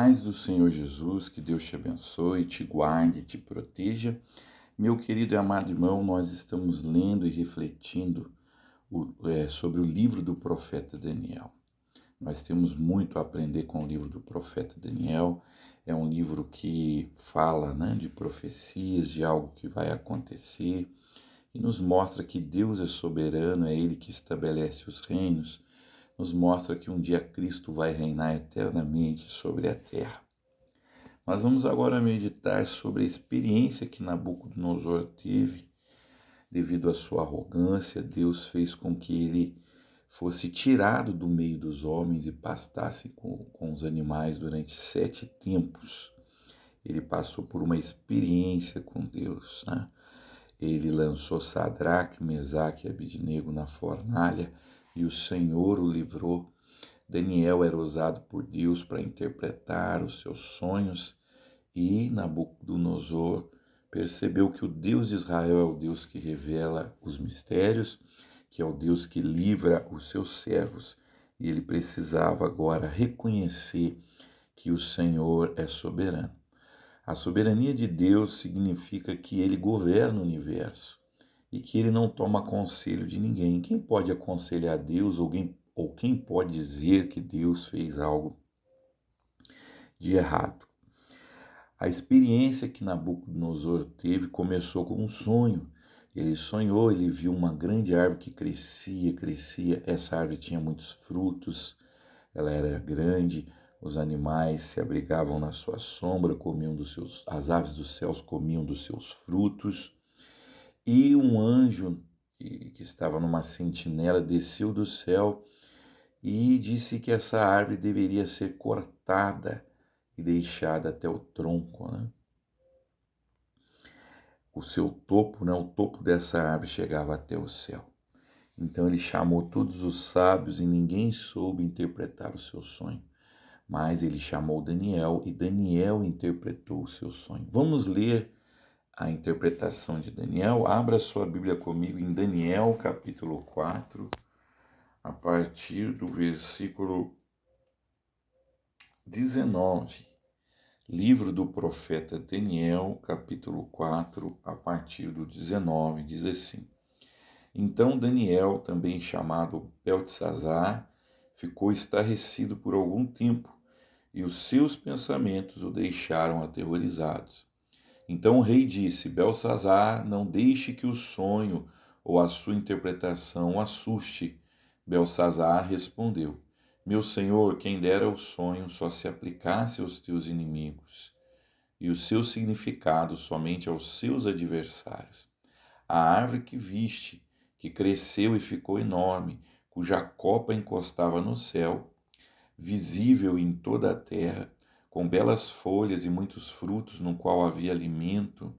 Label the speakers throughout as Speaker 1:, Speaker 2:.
Speaker 1: paz do Senhor Jesus, que Deus te abençoe, te guarde, te proteja. Meu querido e amado irmão, nós estamos lendo e refletindo sobre o livro do profeta Daniel. Nós temos muito a aprender com o livro do profeta Daniel. É um livro que fala, de profecias, de algo que vai acontecer, e nos mostra que Deus é soberano, é Ele que estabelece os reinos, nos mostra que um dia Cristo vai reinar eternamente sobre a terra. Nós vamos agora meditar sobre a experiência que Nabucodonosor teve. Devido à sua arrogância, Deus fez com que ele fosse tirado do meio dos homens e pastasse com os animais durante 7 tempos. Ele passou por uma experiência com Deus, Ele lançou Sadraque, Mesaque e Abednego na fornalha e o Senhor o livrou. Daniel era usado por Deus para interpretar os seus sonhos e Nabucodonosor percebeu que o Deus de Israel é o Deus que revela os mistérios, que é o Deus que livra os seus servos. E ele precisava agora reconhecer que o Senhor é soberano. A soberania de Deus significa que ele governa o universo e que ele não toma conselho de ninguém. Quem pode aconselhar Deus ou quem pode dizer que Deus fez algo de errado? A experiência que Nabucodonosor teve começou com um sonho. Ele sonhou, ele viu uma grande árvore que crescia. Essa árvore tinha muitos frutos, ela era grande, os animais se abrigavam na sua sombra, as aves dos céus comiam dos seus frutos. E um anjo que estava numa sentinela desceu do céu e disse que essa árvore deveria ser cortada e deixada até o tronco, O seu topo, o topo dessa árvore chegava até o céu. Então ele chamou todos os sábios e ninguém soube interpretar o seu sonho. Mas ele chamou Daniel e Daniel interpretou o seu sonho. Vamos ler a interpretação de Daniel. Abra sua Bíblia comigo em Daniel, capítulo 4, a partir do versículo 19. Livro do profeta Daniel, capítulo 4, a partir do 19, diz assim: Então Daniel, também chamado Beltesazar, ficou estarrecido por algum tempo, e os seus pensamentos o deixaram aterrorizados. Então o rei disse: Beltesazar, não deixe que o sonho ou a sua interpretação o assuste. Beltesazar respondeu: Meu senhor, quem dera o sonho só se aplicasse aos teus inimigos, e o seu significado somente aos seus adversários. A árvore que viste, que cresceu e ficou enorme, cuja copa encostava no céu, visível em toda a terra, com belas folhas e muitos frutos, no qual havia alimento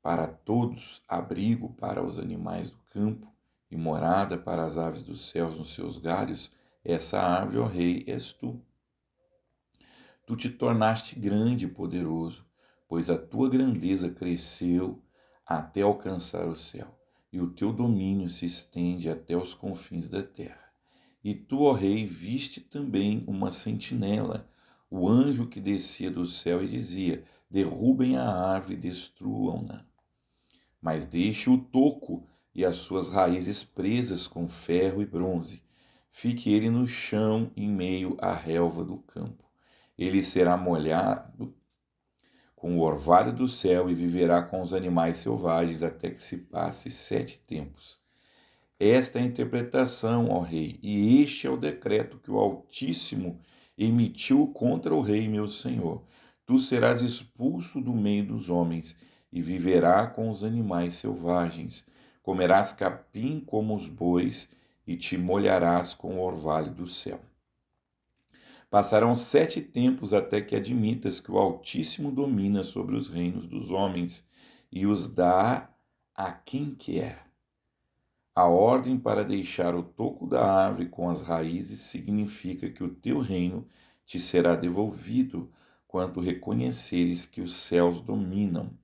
Speaker 1: para todos, abrigo para os animais do campo e morada para as aves dos céus nos seus galhos, essa árvore, ó rei, és tu. Tu te tornaste grande e poderoso, pois a tua grandeza cresceu até alcançar o céu, e o teu domínio se estende até os confins da terra. E tu, ó rei, viste também uma sentinela, o anjo que descia do céu e dizia: derrubem a árvore e destruam-na. Mas deixe o toco e as suas raízes presas com ferro e bronze. Fique ele no chão, em meio à relva do campo. Ele será molhado com o orvalho do céu e viverá com os animais selvagens até que se passe 7 tempos. Esta é a interpretação, ó rei, e este é o decreto que o Altíssimo emitiu contra o rei, meu senhor. Tu serás expulso do meio dos homens e viverá com os animais selvagens. Comerás capim como os bois e te molharás com o orvalho do céu. Passarão 7 tempos até que admitas que o Altíssimo domina sobre os reinos dos homens e os dá a quem quer. A ordem para deixar o toco da árvore com as raízes significa que o teu reino te será devolvido quando reconheceres que os céus dominam.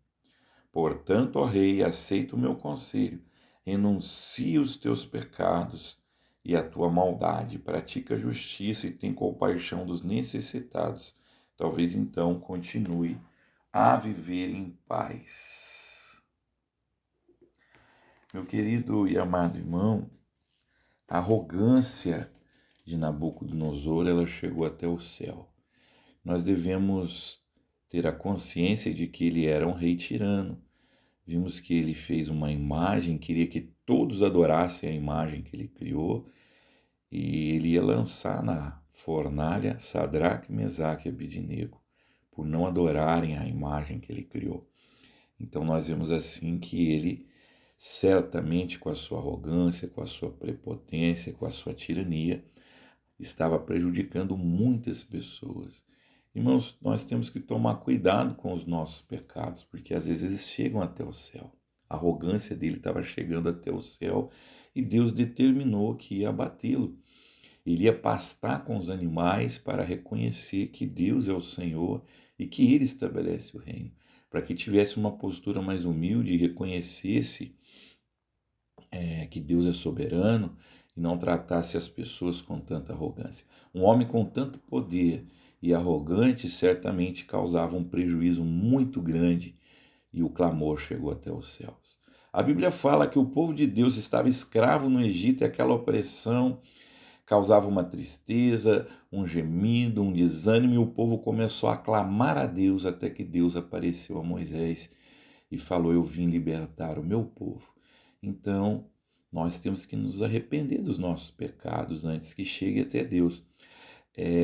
Speaker 1: Portanto, ó rei, aceita o meu conselho, renuncia os teus pecados e a tua maldade, pratica a justiça e tem compaixão dos necessitados, talvez então continue a viver em paz. Meu querido e amado irmão, a arrogância de Nabucodonosor, ela chegou até o céu. Nós devemos ter a consciência de que ele era um rei tirano. Vimos que ele fez uma imagem, queria que todos adorassem a imagem que ele criou, e ele ia lançar na fornalha Sadraque, Mesaque e Abidnego, por não adorarem a imagem que ele criou. Então nós vemos assim que ele, certamente com a sua arrogância, com a sua prepotência, com a sua tirania, estava prejudicando muitas pessoas. Irmãos, nós temos que tomar cuidado com os nossos pecados, porque às vezes eles chegam até o céu. A arrogância dele estava chegando até o céu e Deus determinou que ia abatê-lo. Ele ia pastar com os animais para reconhecer que Deus é o Senhor e que Ele estabelece o reino, para que tivesse uma postura mais humilde e reconhecesse que Deus é soberano e não tratasse as pessoas com tanta arrogância. Um homem com tanto poder e arrogante certamente causava um prejuízo muito grande e o clamor chegou até os céus. A Bíblia fala que o povo de Deus estava escravo no Egito e aquela opressão causava uma tristeza, um gemido, um desânimo, e o povo começou a clamar a Deus até que Deus apareceu a Moisés e falou: Eu vim libertar o meu povo. Então, nós temos que nos arrepender dos nossos pecados antes que chegue até Deus.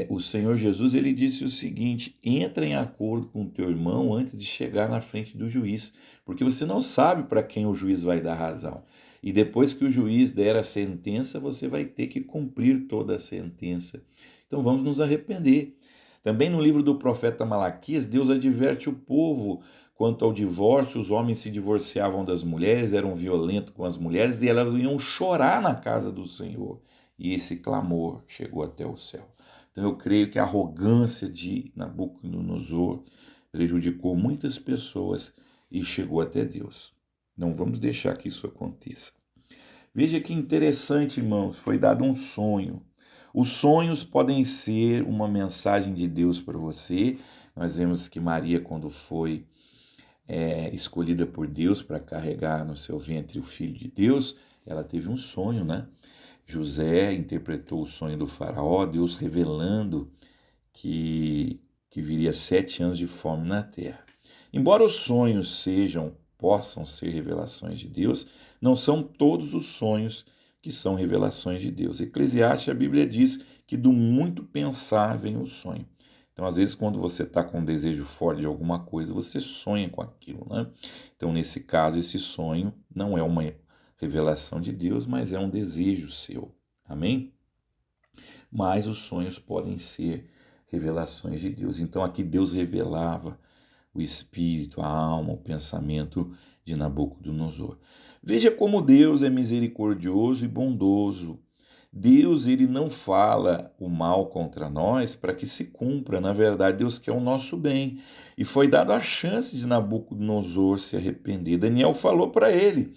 Speaker 1: O Senhor Jesus, ele disse o seguinte: entra em acordo com o teu irmão antes de chegar na frente do juiz, porque você não sabe para quem o juiz vai dar razão. E depois que o juiz der a sentença, você vai ter que cumprir toda a sentença. Então vamos nos arrepender. Também no livro do profeta Malaquias, Deus adverte o povo quanto ao divórcio. Os homens se divorciavam das mulheres, eram violentos com as mulheres e elas iam chorar na casa do Senhor. E esse clamor chegou até o céu. Então eu creio que a arrogância de Nabucodonosor prejudicou muitas pessoas e chegou até Deus. Não vamos deixar que isso aconteça. Veja que interessante, irmãos, foi dado um sonho. Os sonhos podem ser uma mensagem de Deus para você. Nós vemos que Maria, quando foi escolhida por Deus para carregar no seu ventre o Filho de Deus, ela teve um sonho, né? José interpretou o sonho do faraó, Deus revelando que viria 7 anos de fome na terra. Embora os sonhos possam ser revelações de Deus, não são todos os sonhos que são revelações de Deus. Eclesiastes, a Bíblia diz que do muito pensar vem o sonho. Então, às vezes, quando você está com um desejo forte de alguma coisa, você sonha com aquilo, né? Então, nesse caso, esse sonho não é uma revelação de Deus, mas é um desejo seu. Amém? Mas os sonhos podem ser revelações de Deus. Então, aqui Deus revelava o espírito, a alma, o pensamento de Nabucodonosor. Veja como Deus é misericordioso e bondoso. Deus, ele não fala o mal contra nós para que se cumpra. Na verdade, Deus quer o nosso bem. E foi dado a chance de Nabucodonosor se arrepender. Daniel falou para ele.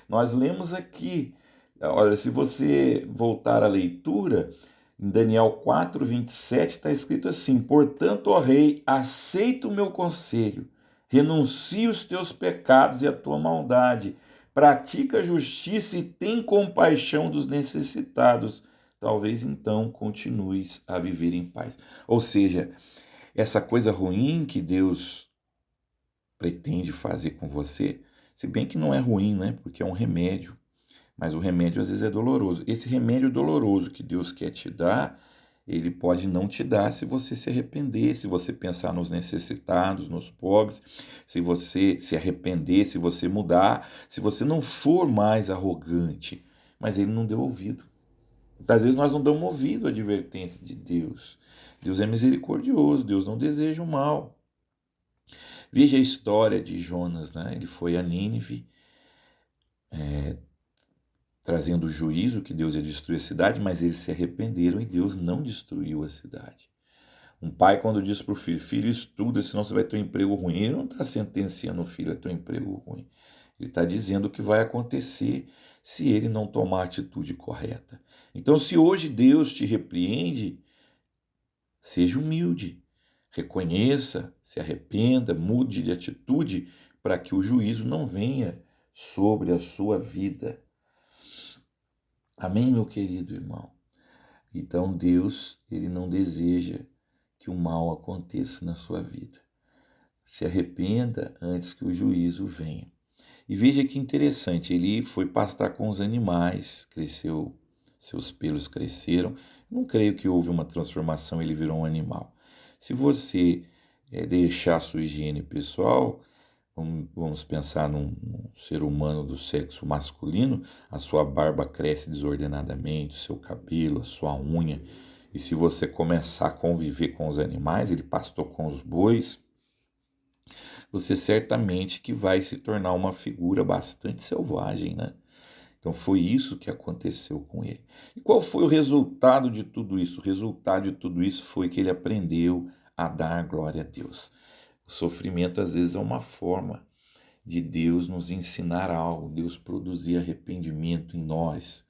Speaker 1: Nós lemos aqui, olha, se você voltar à leitura, em Daniel 4:27 está escrito assim: Portanto, ó rei, aceita o meu conselho, renuncia os teus pecados e a tua maldade, pratica a justiça e tem compaixão dos necessitados. Talvez então continues a viver em paz. Ou seja, essa coisa ruim que Deus pretende fazer com você, se bem que não é ruim, né? Porque é um remédio. Mas o remédio às vezes é doloroso. Esse remédio doloroso que Deus quer te dar, ele pode não te dar se você se arrepender, se você pensar nos necessitados, nos pobres, se você se arrepender, se você mudar, se você não for mais arrogante. Mas ele não deu ouvido. Às vezes nós não damos ouvido à advertência de Deus. Deus é misericordioso, Deus não deseja o mal. Veja a história de Jonas, né? Ele foi a Nínive, trazendo o juízo que Deus ia destruir a cidade, mas eles se arrependeram e Deus não destruiu a cidade. Um pai, quando diz para o filho: filho, estuda, senão você vai ter um emprego ruim, ele não está sentenciando o filho a ter um emprego ruim. Ele está dizendo o que vai acontecer se ele não tomar a atitude correta. Então, se hoje Deus te repreende, seja humilde. Reconheça, se arrependa, mude de atitude para que o juízo não venha sobre a sua vida. Amém, meu querido irmão? Então Deus, ele não deseja que o mal aconteça na sua vida. Se arrependa antes que o juízo venha. E veja que interessante, ele foi pastar com os animais, cresceu, seus pelos cresceram. Não creio que houve uma transformação, ele virou um animal. Se você deixar a sua higiene pessoal, vamos pensar num ser humano do sexo masculino, a sua barba cresce desordenadamente, o seu cabelo, a sua unha. E se você começar a conviver com os animais, ele pastou com os bois, você certamente que vai se tornar uma figura bastante selvagem, né? Então foi isso que aconteceu com ele. E qual foi o resultado de tudo isso? O resultado de tudo isso foi que ele aprendeu a dar glória a Deus. O sofrimento às vezes é uma forma de Deus nos ensinar algo, Deus produzir arrependimento em nós.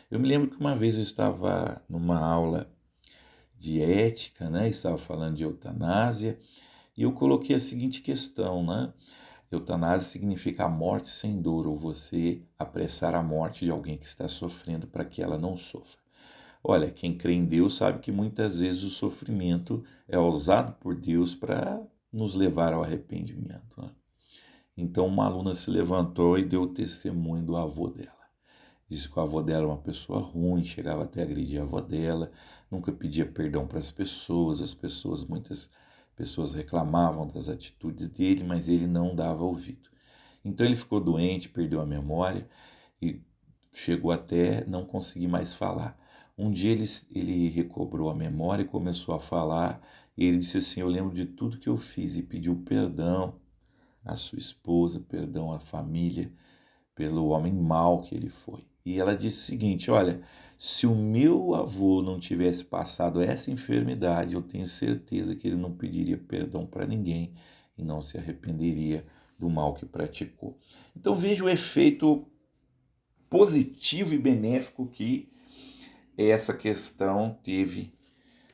Speaker 1: Eu me lembro que uma vez eu estava numa aula de ética, né? Estava falando de eutanásia, e eu coloquei a seguinte questão, né? Eutanásia significa a morte sem dor, ou você apressar a morte de alguém que está sofrendo para que ela não sofra. Olha, quem crê em Deus sabe que muitas vezes o sofrimento é usado por Deus para nos levar ao arrependimento, né? Então uma aluna se levantou e deu o testemunho do avô dela. Disse que o avô dela era uma pessoa ruim, chegava até a agredir a avó dela, nunca pedia perdão para as pessoas, muitas pessoas reclamavam das atitudes dele, mas ele não dava ouvido. Então ele ficou doente, perdeu a memória e chegou até não conseguir mais falar. Um dia ele recobrou a memória e começou a falar, e ele disse assim: eu lembro de tudo que eu fiz, e pediu perdão à sua esposa, perdão à família, pelo homem mau que ele foi. E ela disse o seguinte: olha, se o meu avô não tivesse passado essa enfermidade, eu tenho certeza que ele não pediria perdão para ninguém e não se arrependeria do mal que praticou. Então veja o efeito positivo e benéfico que essa questão teve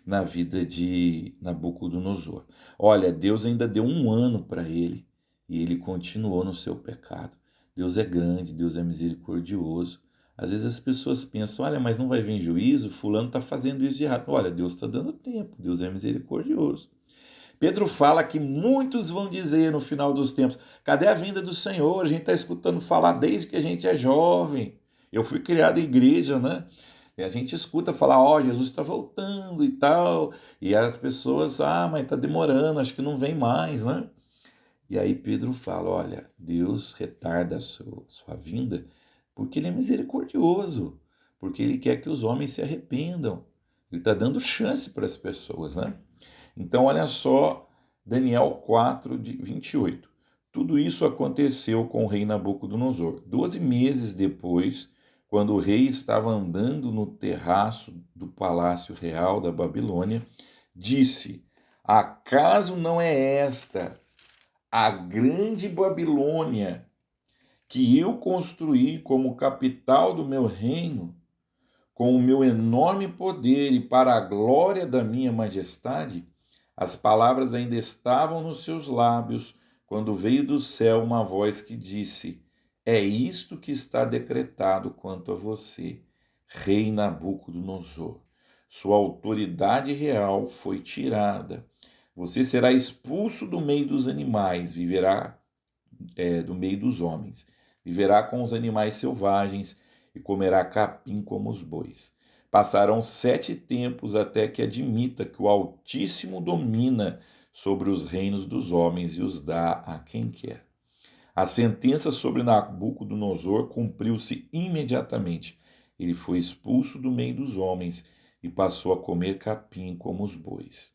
Speaker 1: na vida de Nabucodonosor. Olha, Deus ainda deu um ano para ele e ele continuou no seu pecado. Deus é grande, Deus é misericordioso. Às vezes as pessoas pensam: olha, mas não vai vir juízo, fulano está fazendo isso de errado. Olha, Deus está dando tempo, Deus é misericordioso. Pedro fala que muitos vão dizer no final dos tempos: cadê a vinda do Senhor? A gente está escutando falar desde que a gente é jovem. Eu fui criado em igreja, né? E a gente escuta falar: ó, Jesus está voltando e tal. E as pessoas: ah, mas está demorando, acho que não vem mais, né? E aí Pedro fala: olha, Deus retarda a sua vinda porque ele é misericordioso, porque ele quer que os homens se arrependam. Ele está dando chance para as pessoas, né? Então, olha só, Daniel 4, 28. Tudo isso aconteceu com o rei Nabucodonosor. 12 meses depois, quando o rei estava andando no terraço do palácio real da Babilônia, disse: acaso não é esta a grande Babilônia que eu construí como capital do meu reino, com o meu enorme poder e para a glória da minha majestade? As palavras ainda estavam nos seus lábios quando veio do céu uma voz que disse: é isto que está decretado quanto a você, rei Nabucodonosor. Sua autoridade real foi tirada. Você será expulso do meio dos animais, viverá do meio dos homens. Viverá com os animais selvagens e comerá capim como os bois. Passarão 7 tempos até que admita que o Altíssimo domina sobre os reinos dos homens e os dá a quem quer. A sentença sobre Nabucodonosor cumpriu-se imediatamente. Ele foi expulso do meio dos homens e passou a comer capim como os bois.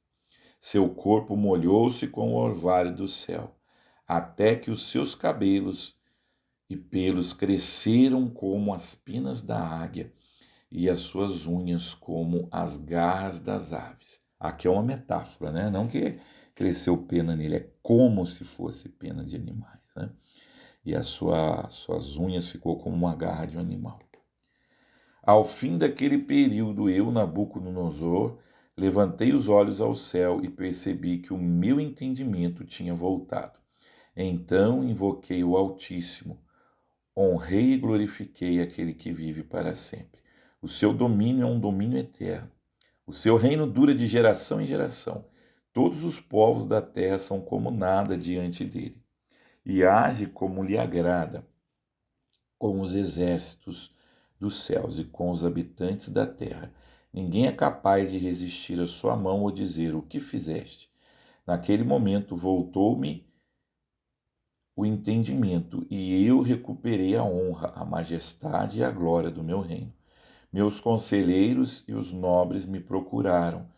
Speaker 1: Seu corpo molhou-se com o orvalho do céu, até que os seus cabelos e pelos cresceram como as penas da águia e as suas unhas como as garras das aves. Aqui é uma metáfora, né? Não que cresceu pena nele, é como se fosse pena de animais, né? E suas unhas ficou como uma garra de um animal. Ao fim daquele período, eu, Nabucodonosor, Levantei os olhos ao céu e percebi que o meu entendimento tinha voltado. Então invoquei o Altíssimo, honrei e glorifiquei aquele que vive para sempre. O seu domínio é um domínio eterno. O seu reino dura de geração em geração. Todos os povos da terra são como nada diante dele. E age como lhe agrada, com os exércitos dos céus e com os habitantes da terra. Ninguém é capaz de resistir à sua mão ou dizer: o que fizeste? Naquele momento voltou-me o entendimento, e eu recuperei a honra, a majestade e a glória do meu reino. Meus conselheiros e os nobres me procuraram,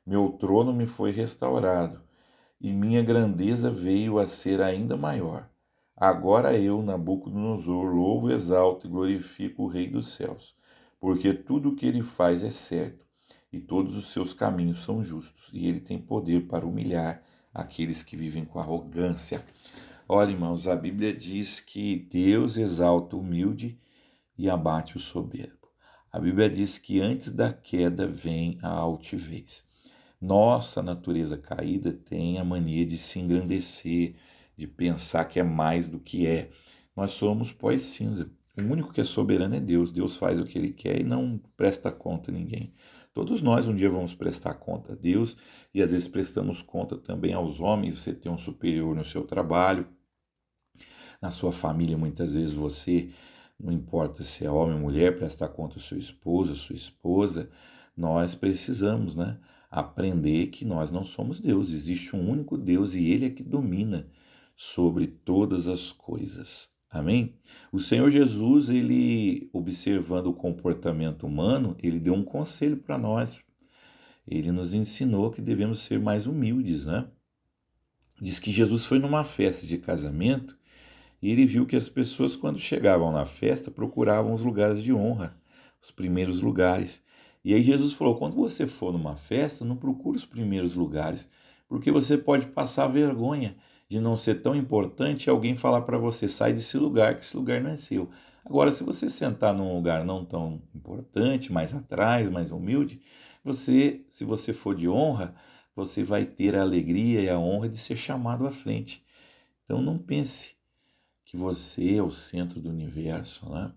Speaker 1: meu trono me foi restaurado, e minha grandeza veio a ser ainda maior. Agora eu, Nabucodonosor, louvo, exalto e glorifico o Rei dos céus, porque tudo o que ele faz é certo, e todos os seus caminhos são justos, e ele tem poder para humilhar aqueles que vivem com arrogância. Olha, irmãos, a Bíblia diz que Deus exalta o humilde e abate o soberbo. A Bíblia diz que antes da queda vem a altivez. Nossa natureza caída tem a mania de se engrandecer, de pensar que é mais do que é. Nós somos pó e cinza. O único que é soberano é Deus. Deus faz o que ele quer e não presta conta a ninguém. Todos nós um dia vamos prestar conta a Deus e às vezes prestamos conta também aos homens. Você tem um superior no seu trabalho, na sua família, muitas vezes você, não importa se é homem ou mulher, prestar conta ao seu esposo, à sua esposa. Nós precisamos, né, aprender que nós não somos Deus. Existe um único Deus e Ele é que domina sobre todas as coisas. Amém? O Senhor Jesus, ele, observando o comportamento humano, ele deu um conselho para nós. Ele nos ensinou que devemos ser mais humildes, né? Diz que Jesus foi numa festa de casamento e ele viu que as pessoas, quando chegavam na festa, procuravam os lugares de honra, os primeiros lugares. E aí Jesus falou: quando você for numa festa, não procure os primeiros lugares, porque você pode passar vergonha de não ser tão importante e alguém falar para você: sai desse lugar, que esse lugar não é seu. Agora, se você sentar num lugar não tão importante, mais atrás, mais humilde, você, se você for de honra, você vai ter a alegria e a honra de ser chamado à frente. Então não pense que você é o centro do universo, né?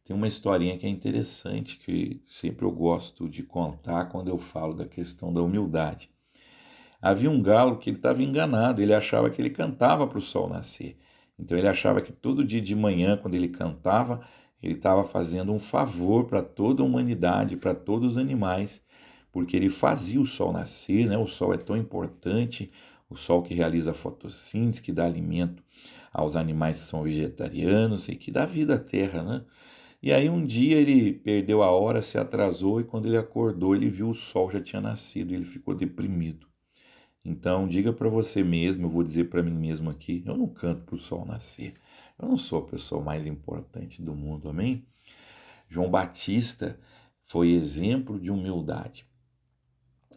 Speaker 1: Tem uma historinha que é interessante, que sempre eu gosto de contar quando eu falo da questão da humildade. Havia um galo que ele estava enganado, ele achava que ele cantava para o sol nascer. Então ele achava que todo dia de manhã, quando ele cantava, ele estava fazendo um favor para toda a humanidade, para todos os animais, porque ele fazia o sol nascer, né? O sol é tão importante, o sol que realiza a fotossíntese, que dá alimento aos animais que são vegetarianos e que dá vida à terra, né? E aí um dia ele perdeu a hora, se atrasou e quando ele acordou ele viu o sol já tinha nascido e ele ficou deprimido. Então diga para você mesmo, eu vou dizer para mim mesmo aqui, eu não canto para o sol nascer. Eu não sou a pessoa mais importante do mundo, amém? João Batista foi exemplo de humildade.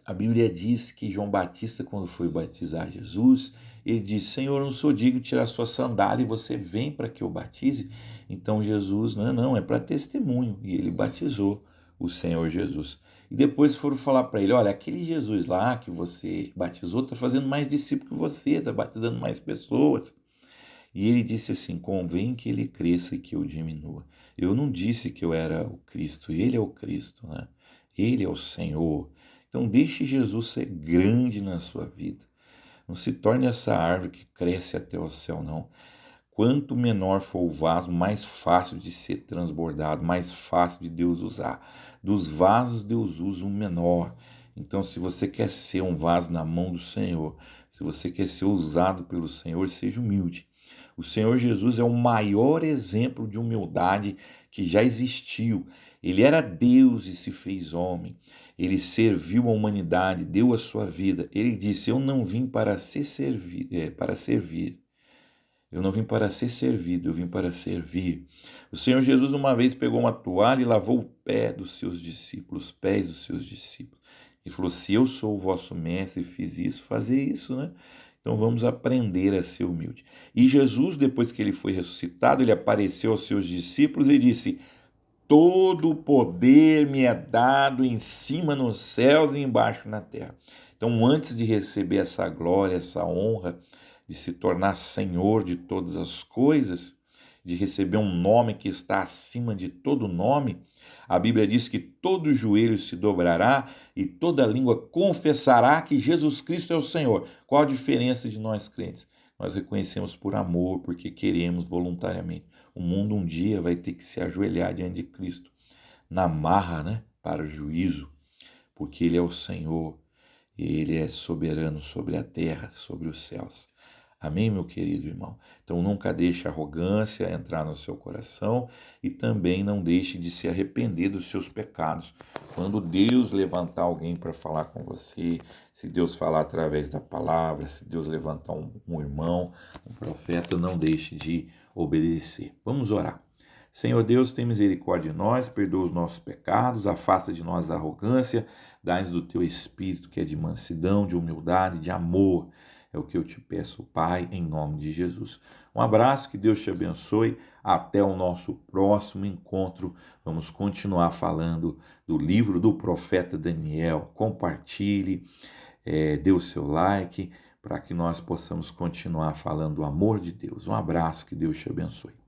Speaker 1: A Bíblia diz que João Batista, quando foi batizar Jesus, ele disse: Senhor, eu não sou digno de tirar sua sandália e você vem para que eu batize? Então Jesus, não, é para testemunho. E ele batizou o Senhor Jesus. E depois foram falar para ele: olha, aquele Jesus lá que você batizou está fazendo mais discípulo que você, está batizando mais pessoas. E ele disse assim: convém que ele cresça e que eu diminua. Eu não disse que eu era o Cristo, ele é o Cristo, né? Ele é o Senhor. Então deixe Jesus ser grande na sua vida. Não se torne essa árvore que cresce até o céu, não. Quanto menor for o vaso, mais fácil de ser transbordado, mais fácil de Deus usar. Dos vasos, Deus usa um menor. Então, se você quer ser um vaso na mão do Senhor, se você quer ser usado pelo Senhor, seja humilde. O Senhor Jesus é o maior exemplo de humildade que já existiu. Ele era Deus e se fez homem. Ele serviu a humanidade, deu a sua vida. Ele disse: eu não vim para para servir. Eu não vim para ser servido, eu vim para servir. O Senhor Jesus uma vez pegou uma toalha e lavou o pé dos seus discípulos, os pés dos seus discípulos. E falou: se eu sou o vosso mestre e fiz isso, fazer isso, né? Então vamos aprender a ser humilde. E Jesus, depois que ele foi ressuscitado, ele apareceu aos seus discípulos e disse: todo o poder me é dado em cima nos céus e embaixo na terra. Então, antes de receber essa glória, essa honra, de se tornar Senhor de todas as coisas, de receber um nome que está acima de todo nome, a Bíblia diz que todo joelho se dobrará e toda língua confessará que Jesus Cristo é o Senhor. Qual a diferença de nós crentes? Nós reconhecemos por amor, porque queremos voluntariamente. O mundo um dia vai ter que se ajoelhar diante de Cristo, na marra, né, para o juízo, porque Ele é o Senhor, e Ele é soberano sobre a terra, sobre os céus. Amém, meu querido irmão? Então nunca deixe a arrogância entrar no seu coração e também não deixe de se arrepender dos seus pecados. Quando Deus levantar alguém para falar com você, se Deus falar através da palavra, se Deus levantar um irmão, um profeta, não deixe de obedecer. Vamos orar. Senhor Deus, tem misericórdia de nós, perdoa os nossos pecados, afasta de nós a arrogância, dá-nos do teu espírito que é de mansidão, de humildade, de amor. É o que eu te peço, Pai, em nome de Jesus. Um abraço, que Deus te abençoe. Até o nosso próximo encontro. Vamos continuar falando do livro do profeta Daniel. Compartilhe, dê o seu like, para que nós possamos continuar falando do amor de Deus. Um abraço, que Deus te abençoe.